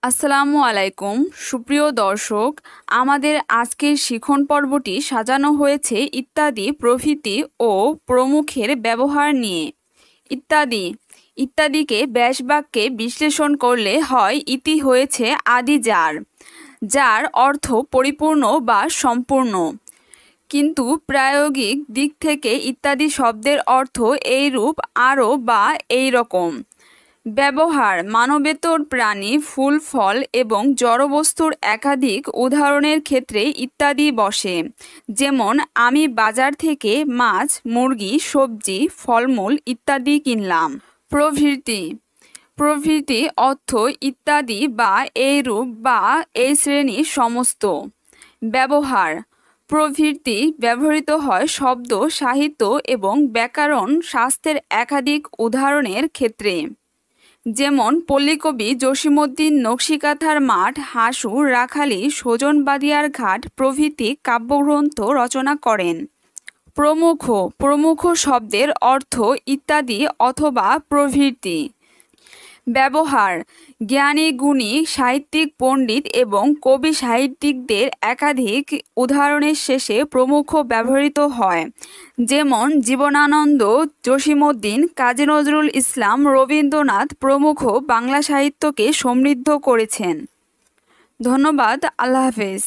আসসালামু আলাইকুম সুপ্রিয় দর্শক, আমাদের আজকের শিখন পর্বটি সাজানো হয়েছে ইত্যাদি প্রভৃতি ও প্রমুখের ব্যবহার নিয়ে। ইত্যাদি ইত্যাদিকে ব্যাসবাক্যে বিশ্লেষণ করলে হয় ইতি হয়েছে আদি যার অর্থ পরিপূর্ণ বা সম্পূর্ণ। কিন্তু প্রায়োগিক দিক থেকে ইত্যাদি শব্দের অর্থ এইরূপ আরও বা এই রকম। ব্যবহার মানবেতর প্রাণী, ফুল ফল এবং জড়বস্তুর একাধিক উদাহরণের ক্ষেত্রে ইত্যাদি বসে। যেমন আমি বাজার থেকে মাছ, মুরগি, সবজি, ফলমূল ইত্যাদি কিনলাম। প্রভৃতি অর্থ ইত্যাদি বা এইরূপ বা এই শ্রেণীর সমস্ত। ব্যবহার প্রভৃতি ব্যবহৃত হয় শব্দ, সাহিত্য এবং ব্যাকরণ শাস্ত্রের একাধিক উদাহরণের ক্ষেত্রে। যেমন পল্লীকবি জসীমউদ্দীন নকশিকাঁথার মাঠ, হাসুর, রাখালি, সজনবাদিয়ার ঘাট প্রভৃতি কাব্যগ্রন্থ রচনা করেন। প্রমুখ শব্দের অর্থ ইত্যাদি অথবা প্রভৃতি। ব্যবহার জ্ঞানী, গুণী, সাহিত্যিক, পণ্ডিত এবং কবি সাহিত্যিকদের একাধিক উদাহরণের শেষে প্রমুখ ব্যবহৃত হয়। যেমন জীবনানন্দ, জসীমউদ্দীন, কাজী নজরুল ইসলাম, রবীন্দ্রনাথ প্রমুখ বাংলা সাহিত্যকে সমৃদ্ধ করেছেন। ধন্যবাদ। আল্লাহ হাফেজ।